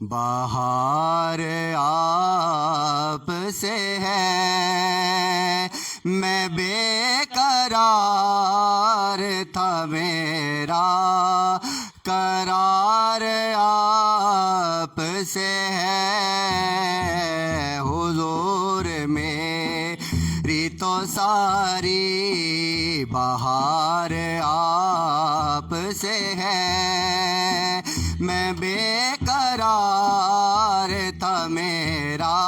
بہار آپ سے ہے، میں بے قرار تھا میرا قرار آپ سے ہے. حضور میری تو ساری بہار آپ سے ہے، میں بے قرار تھا میرا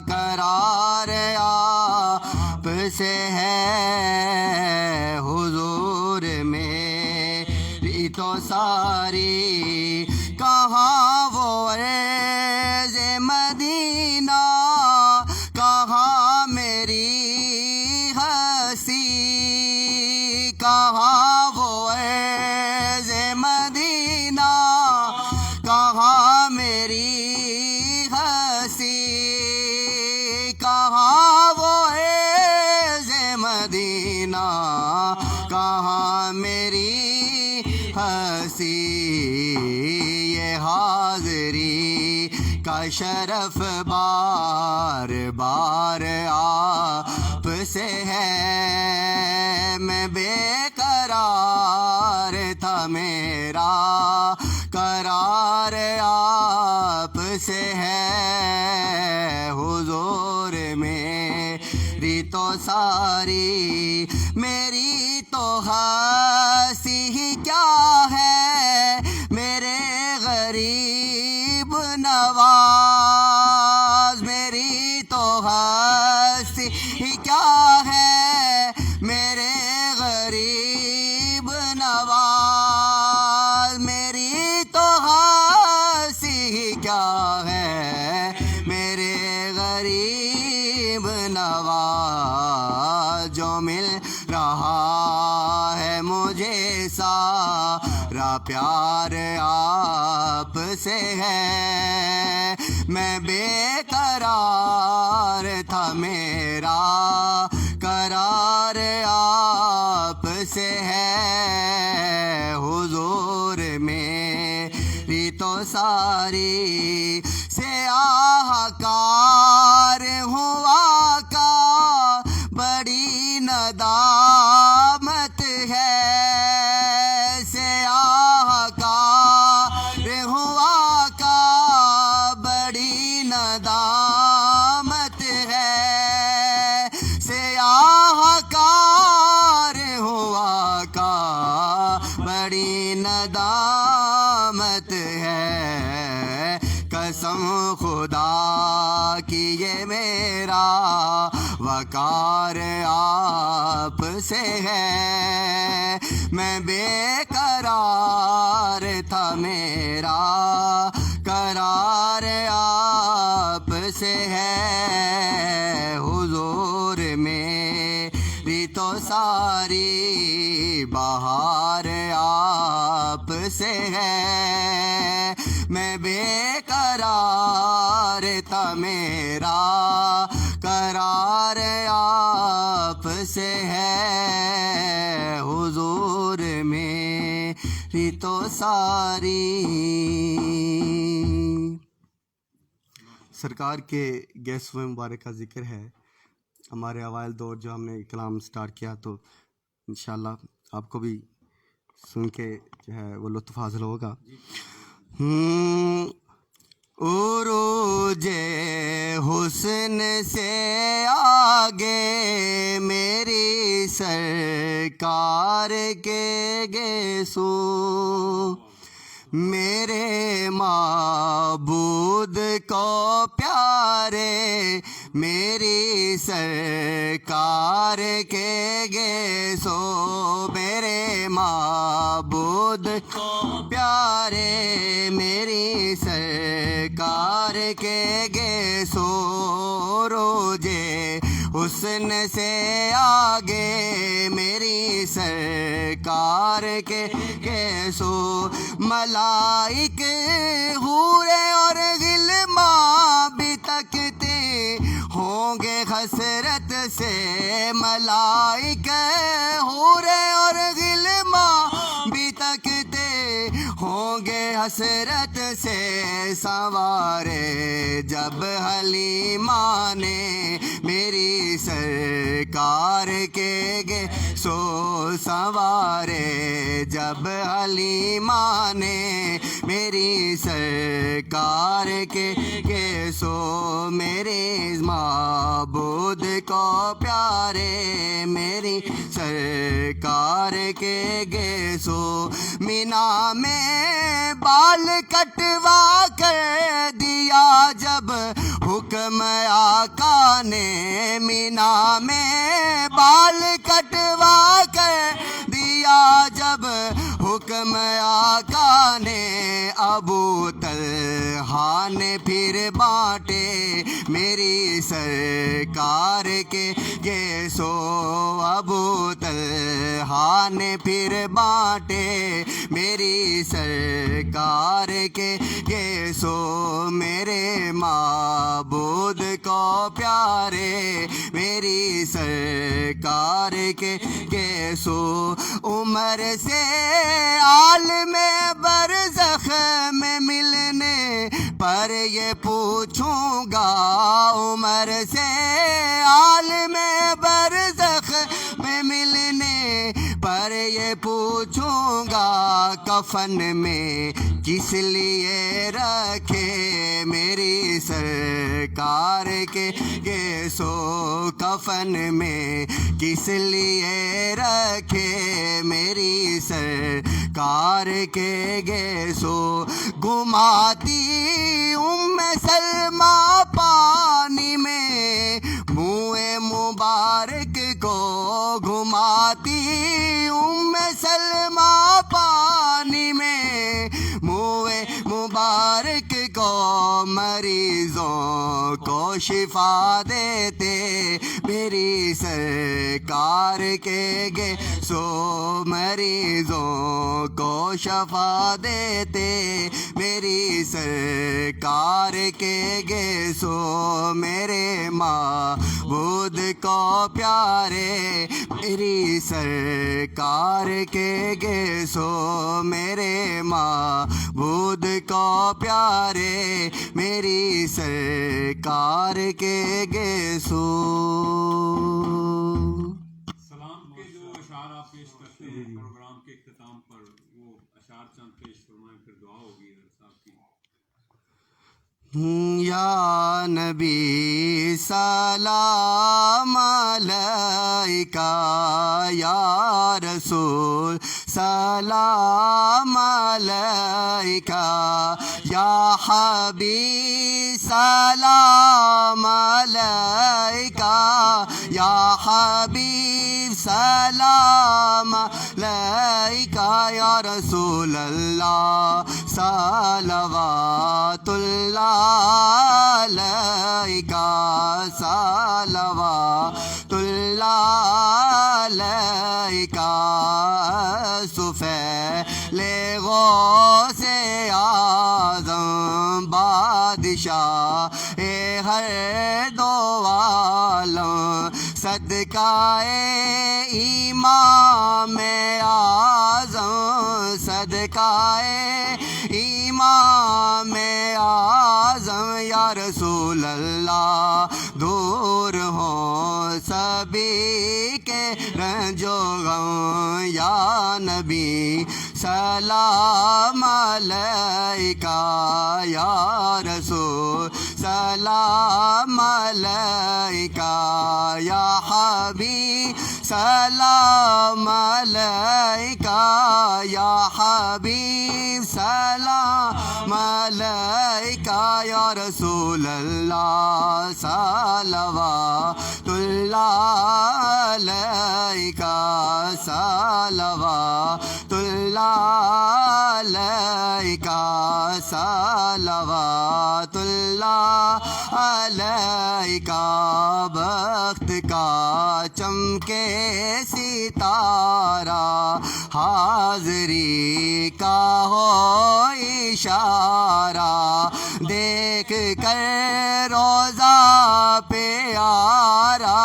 قرار آپ سے ہے. حضور میری تو ساری کہاں وہ عرض مدینہ، کہاں میری ہنسی، کہاں وہ عرض مدینہ، کہاں میری ہنسی، کہاں وہ عرض مدینہ، کہاں میری ہنسی. یہ حاضری کا شرف بار بار آپ سے ہے، میں بے قرار تھا میرا قرار آپ سے ہے. حضور میری تو ساری میری تو ہنسی ہی کیا ہے، میرے غریب نواز میری تو ہنسی ہی کیا ہے، میرے غریب نواز میری تو ہنسی ہی کیا ہے، میرے غریب نواز. جو مل رہا ہے مجھے سارا پیار آپ سے ہے، میں بے قرار تھا میرا قرار آپ سے ساری سیاہ کار ہوا کا بڑی ندامت ہے سیاہ کار ہوا کا بڑی ندامت ہے سیاہ کار ہوا کا بڑی ندامت ہے قسم خدا کی یہ میرا وقار آپ سے ہے میں بے قرار تھا میرا قرار آپ سے ہے حضور میری تو ساری بہار آپ سے ہے میں بے قرار تھا میرا قرار آپ سے ہے حضور میری تو ساری سرکار کے 11ویں مبارک کا ذکر ہے ہمارے اوائل دور جو ہم نے کلام سٹارٹ کیا تو انشاءاللہ آپ کو بھی سن کے جو ہے وہ لطف حاصل ہوگا عروج حسن سے آگے میری سرکار کے گیسو میرے معبود کو پیارے میری سرکار کے گیسو میرے معبود کو پیارے میری سرکار کے گیسو روجے حسن سے آگے میری سرکار کے گیسو ملائک حور اور غلمان بھی تکتے ہوں گے حسرت سے ملائک حور اور غلمان بھی تکتے ہوں گے حسرت سے سنوارے جب حلیمہ نے میری سرکار کے گے سو سنوارے جب حلیمہ نے میری سرکار کے گے سو میرے معبود کو پیارے میری سرکار کے گے سو مینا میں بال کٹوا کر دیا جب حکم آقا نے مینا میں بال کٹوا کر دیا جب حکم آقا نے ابو طلحہ نے پھر بانٹے میری سرکار کے گیسو ابو طلحہ نے پھر بانٹے میری سرکار کے گیسو میرے معبود کو پیارے میری سرکار کے گیسو عمر سے عالم برزخ میں ملنے پر یہ پوچھوں گا عمر سے عالم برزخ میں ملنے پر یہ پوچھوں گا کفن میں کس لیے رکھے میری سرکار کے گیسو کفن میں کس لیے رکھے میری سرکار کے گیسو گھماتی سلمہ پانی میں منہ مبارک کو گھماتی سلمہ پانی میں منہ مبارک کو مریضوں کو شفا دیتے میری سرکار کے گے سو مریضوں کو شفا دیتے میری سرکار کے گے سو میرے معبود کو پیارے میری سرکار کے گے سو میرے معبود کو پیارے میری سرکار کے گے سو. سلام کے جو اشعار آپ پیش کرتے ہیں پروگرام کے اختتام پر وہ اشعار چند پیش فرمائیں پھر دعا ہوگی صاحب کی. یا نبی سلام علیکہ یا رسول سلام علیکہ یا حبیب سلام علیکہ یا حبیب سلام علیکہ یا رسول اللہ صلوات اللہ علیکہ صلوات اللہ علیکہ سفیل غوث اعظم بادشاہ ہر دو عالم صدقہ امام اعظم صدقہ امام اعظم یا رسول اللہ دور ہوں سبھی کے رنج و غم یا نبی سلام علیکہ یا رسول سلام علیکہ یا حبیب سلام علیکہ یا حبیب سلام علیکہ یا رسول اللہ صلوات اللہ علیکہ صلوات اللہ علیکہ صلوات اللہ علیکہ وقت کا چمکے ستارہ حاضری کا ہو اشارہ دیکھ کر روزہ پیارا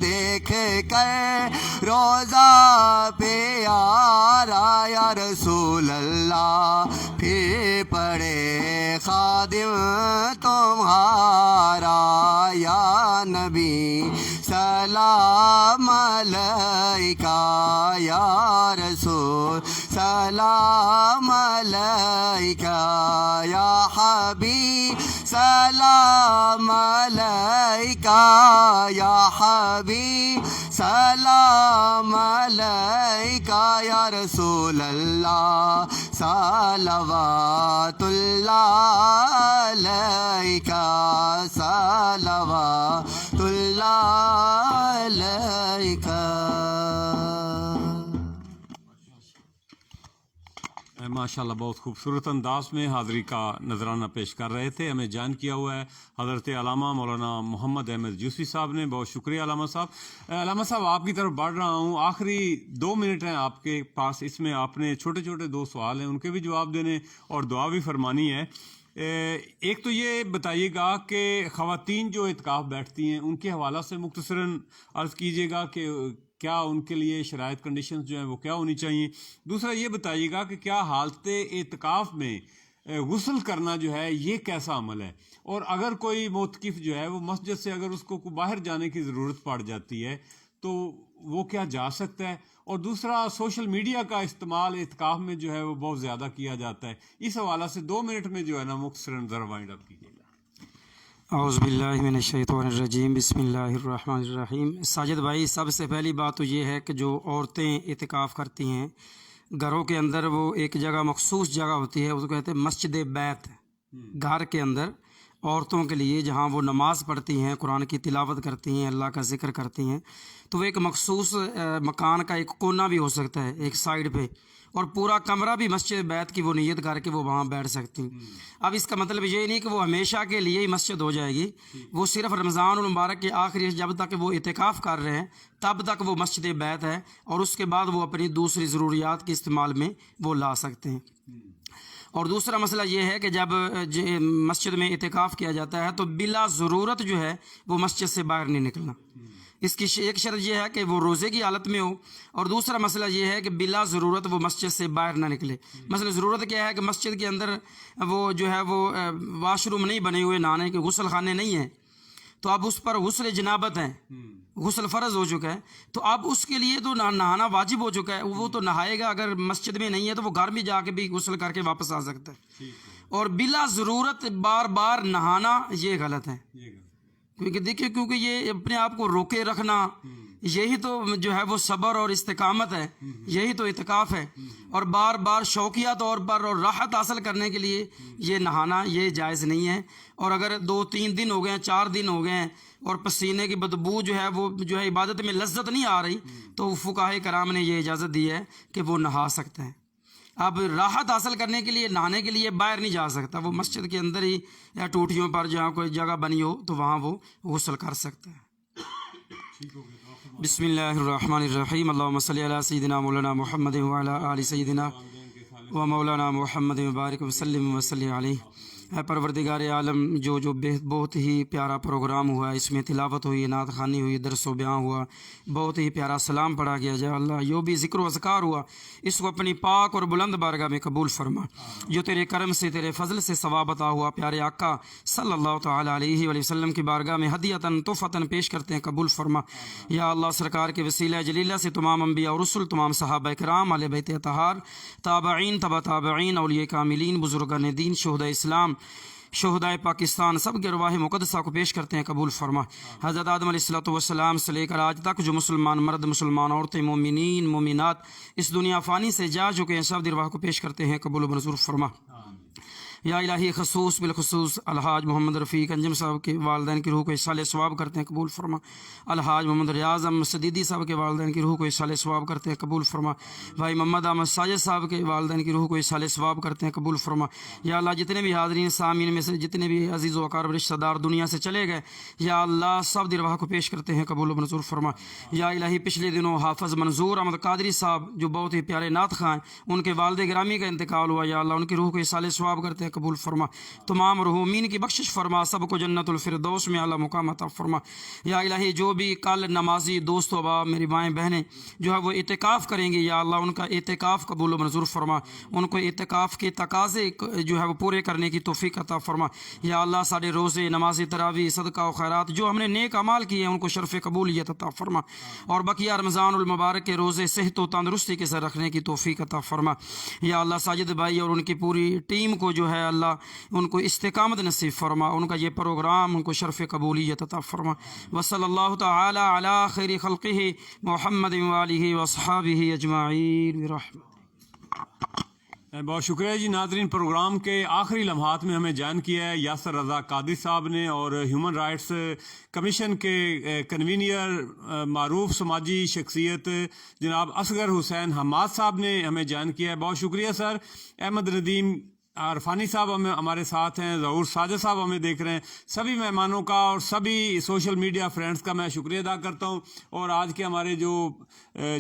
دیکھ کر روزہ پیارا یا رسول اللہ پھر پڑے خادم تمہارا یا نبی سلام علیکہ یا رسول سلام علیکہ یا حبیب سلام علیکہ یا حبیب سلام علیکہ یا رسول اللہ صلوات اللہ علیکہ صلوات اللہ علیکہ. ماشاءاللہ بہت خوبصورت انداز میں حاضری کا نذرانہ پیش کر رہے تھے. ہمیں جان کیا ہوا ہے حضرت علامہ مولانا محمد احمد جوسی صاحب نے. بہت شکریہ علامہ صاحب. علامہ صاحب آپ کی طرف بڑھ رہا ہوں. آخری 2 منٹ ہیں آپ کے پاس. اس میں آپ نے چھوٹے چھوٹے 2 سوال ہیں ان کے بھی جواب دینے اور دعا بھی فرمانی ہے. ایک تو یہ بتائیے گا کہ خواتین جو اعتکاف بیٹھتی ہیں ان کے حوالہ سے مختصراً عرض کیجیے گا کہ کیا ان کے لیے شرائط کنڈیشنز جو ہیں وہ کیا ہونی چاہیے. دوسرا یہ بتائیے گا کہ کیا حالت اعتکاف میں غسل کرنا جو ہے یہ کیسا عمل ہے, اور اگر کوئی معتکف جو ہے وہ مسجد سے اگر اس کو باہر جانے کی ضرورت پڑ جاتی ہے تو وہ کیا جا سکتا ہے. اور دوسرا سوشل میڈیا کا استعمال اعتکاف میں جو ہے وہ بہت زیادہ کیا جاتا ہے. اس حوالہ سے 2 منٹ میں جو ہے نا مختصراً ذرا وائنڈ اپ کیجیے گا. اعوذ باللہ من الشیطان الرجیم بسم اللہ الرحمن الرحیم. ساجد بھائی, سب سے پہلی بات تو یہ ہے کہ جو عورتیں اعتکاف کرتی ہیں گھروں کے اندر, وہ ایک جگہ مخصوص جگہ ہوتی ہے, اس کو کہتے ہیں مسجد بیت. گھر کے اندر عورتوں کے لیے جہاں وہ نماز پڑھتی ہیں، قرآن کی تلاوت کرتی ہیں، اللہ کا ذکر کرتی ہیں، تو وہ ایک مخصوص مکان کا ایک کونا بھی ہو سکتا ہے ایک سائیڈ پہ، اور پورا کمرہ بھی مسجد بیت کی وہ نیت کر کے وہ وہاں بیٹھ سکتی ہیں۔ اب اس کا مطلب یہ نہیں کہ وہ ہمیشہ کے لیے ہی مسجد ہو جائے گی، وہ صرف رمضان المبارک کے آخری جب تک وہ اعتکاف کر رہے ہیں تب تک وہ مسجد بیت ہے، اور اس کے بعد وہ اپنی دوسری ضروریات کے استعمال میں وہ لا سکتے ہیں۔ اور دوسرا مسئلہ یہ ہے کہ جب مسجد میں اعتکاف کیا جاتا ہے تو بلا ضرورت جو ہے وہ مسجد سے باہر نہیں نکلنا۔ اس کی ایک شرط یہ ہے کہ وہ روزے کی حالت میں ہو، اور دوسرا مسئلہ یہ ہے کہ بلا ضرورت وہ مسجد سے باہر نہ نکلے۔ مثلا ضرورت کیا ہے کہ مسجد کے اندر وہ جو ہے وہ واش روم نہیں بنے ہوئے، نہانے کے غسل خانے نہیں ہیں، تو اب اس پر غسل جنابت ہے، غسل فرض ہو چکا ہے، تو اب اس کے لیے تو نہانا واجب ہو چکا ہے، وہ تو نہائے گا۔ اگر مسجد میں نہیں ہے تو وہ گھر میں جا کے بھی غسل کر کے واپس آ سکتا ہے۔ اور بلا ضرورت بار بار نہانا یہ غلط ہے، کیونکہ دیکھیے کیونکہ یہ اپنے آپ کو روکے رکھنا، یہی تو جو ہے وہ صبر اور استقامت ہے، یہی تو اعتکاف ہے۔ اور بار بار شوقیہ طور پر اور راحت حاصل کرنے کے لیے یہ نہانا یہ جائز نہیں ہے۔ اور اگر 2-3 دن ہو گئے ہیں، 4 دن ہو گئے ہیں اور پسینے کی بدبو جو ہے وہ جو ہے عبادت میں لذت نہیں آ رہی، تو فقہائے کرام نے یہ اجازت دی ہے کہ وہ نہا سکتا ہے۔ اب راحت حاصل کرنے کے لیے نہانے کے لیے باہر نہیں جا سکتا، وہ مسجد کے اندر ہی یا ٹوٹیوں پر جہاں کوئی جگہ بنی ہو تو وہاں وہ غسل کر سکتا ہے۔ بسم اللہ الرحمن الرحیم، اللہم صلی علی سیدنا مولانا محمد وعلی آل سیدنا و مولانا محمد مبارک وسلم وصلی علیہ۔ اے پروردگار عالم، جو بہت ہی پیارا پروگرام ہوا، اس میں تلاوت ہوئی، نعت خوانی ہوئی، درس و بیان ہوا، بہت ہی پیارا سلام پڑھا گیا، جائے اللہ جو بھی ذکر و اذکار ہوا اس کو اپنی پاک اور بلند بارگاہ میں قبول فرما، جو تیرے کرم سے تیرے فضل سے ثواب عطا ہوا پیارے آقا صلی اللہ تعالیٰ علیہ وآلہ وسلم کی بارگاہ میں ہدیتاً تحفتاً پیش کرتے ہیں، قبول فرما یا اللہ۔ سرکار کے وسیلہ جلیلہ سے تمام انبیاء اور رسل، تمام صحابہ کرام، اہل بیت اطہار، تابعین، تبع تابعین، اولیاء کاملین، بزرگان دین، شہداء اسلام، شہدائے پاکستان، سب کے ارواح مقدسہ کو پیش کرتے ہیں، قبول فرما۔ حضرت آدم علیہ السلام سے لے کر آج تک جو مسلمان مرد، مسلمان عورتیں، مومنین، مومنات اس دنیا فانی سے جا چکے ہیں، سب ارواح کو پیش کرتے ہیں، قبول و منظور فرما۔ یا الہی خصوص بالخصوص الحاج محمد رفیق انجم صاحب کے والدین کی روح کو اصال ثواب کرتے ہیں، قبول فرما۔ الحاج محمد ریاض احمد صدیدی صاحب کے والدین کی روح کو اصال ثواب کرتے ہیں، قبول فرما۔ بھائی محمد احمد ساجد صاحب کے والدین کی روح کو اصال ثواب کرتے ہیں، قبول فرما۔ یا اللہ جتنے بھی حاضرین سامعین میں سے جتنے بھی عزیز و اقارب رشتہ دار دنیا سے چلے گئے، یا اللہ سب ارواح کو پیش کرتے ہیں، قبول و منظور فرما۔ یا الہی پچھلے دنوں حافظ منظور احمد قادری صاحب جو بہت ہی پیارے نعت خواں ہیں، ان کے والد گرامی کا انتقال ہوا، یا اللہ ان کی روح کو اصال ثواب کرتے ہیں، قبول فرما۔ تمام مرحومین کی بخشش فرما، سب کو جنت الفردوس میں اعلیٰ مقام عطا فرما۔ یا الہی جو بھی کل نمازی دوست و احباب میری مائیں بہنیں جو ہے وہ اعتکاف کریں گے، یا اللہ ان کا اعتکاف قبول و منظور فرما، ان کو اعتکاف کے تقاضے جو ہے وہ پورے کرنے کی توفیق عطا فرما۔ یا اللہ سارے روزے، نماز تراویح، صدقہ و خیرات جو ہم نے نیک اعمال کیے ہیں ان کو شرف قبولیت عطا فرما، اور بقیہ رمضان المبارک کے روزے صحت و تندرستی کے ساتھ رکھنے کی توفیق عطا فرما۔ یا اللہ ساجد بھائی اور ان کی پوری ٹیم کو جو ہے اللہ ان کو استقامت نصیب فرما، ان کا یہ پروگرام ان کو شرف قبولیت عطا فرما۔ وصلی اللہ تعالی علی خیر خلقہ محمد وآلہ واصحابہ اجمعین برحمتہ۔ بہت شکریہ جی۔ ناظرین، پروگرام کے آخری لمحات میں ہمیں جوائن کیا ہے یاسر رضا قادری صاحب نے، اور ہیومن رائٹس کمیشن کے کنوینئر معروف سماجی شخصیت جناب اصغر حسین حماد صاحب نے ہمیں جوائن کیا ہے، بہت شکریہ سر۔ احمد ندیم عرفانی صاحب ہمارے ساتھ ہیں، ظہور ساجد صاحب ہمیں دیکھ رہے ہیں، سبھی مہمانوں کا اور سبھی سوشل میڈیا فرینڈز کا میں شکریہ ادا کرتا ہوں۔ اور آج کے ہمارے جو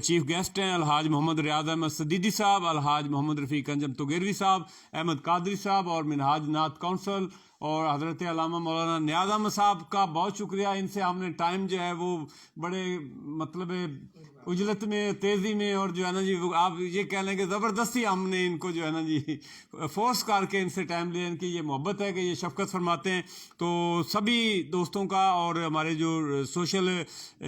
چیف گیسٹ ہیں الحاج محمد ریاض احمد صدیدی صاحب، الحاج محمد رفیق انجم توگیروی صاحب، احمد قادری صاحب اور منہاج نعت کونسل، اور حضرت علامہ مولانا نیاز احمد صاحب کا بہت شکریہ۔ ان سے ہم نے ٹائم جو ہے وہ بڑے مطلب اجلت میں، تیزی میں، اور جو ہے نا جی آپ یہ کہہ لیں کہ زبردستی ہم نے ان کو جو ہے نا جی فورس کر کے ان سے ٹائم لیا، ان کی یہ محبت ہے کہ یہ شفقت فرماتے ہیں۔ تو سبھی دوستوں کا اور ہمارے جو سوشل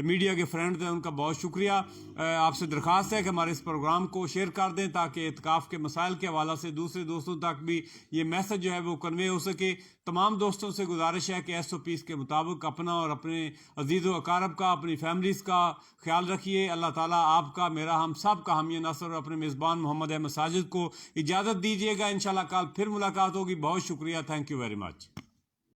میڈیا کے فرینڈز ہیں ان کا بہت شکریہ۔ آپ سے درخواست ہے کہ ہمارے اس پروگرام کو شیئر کر دیں تاکہ اعتکاف کے مسائل کے حوالہ سے دوسرے دوستوں تک بھی یہ میسج جو ہے وہ کنوے ہو سکے۔ تمام دوستوں سے گزارش ہے کہ SOPs کے مطابق اپنا اور اپنے عزیز و اقارب کا، اپنی فیملیز کا خیال رکھیے۔ اللہ تعالیٰ آپ کا، میرا، ہم سب کا حامی ناصر، اور اپنے میزبان محمد احمد ساجد کو اجازت دیجیے گا۔ انشاءاللہ کل پھر ملاقات ہوگی۔ بہت شکریہ، تھینک یو ویری مچ۔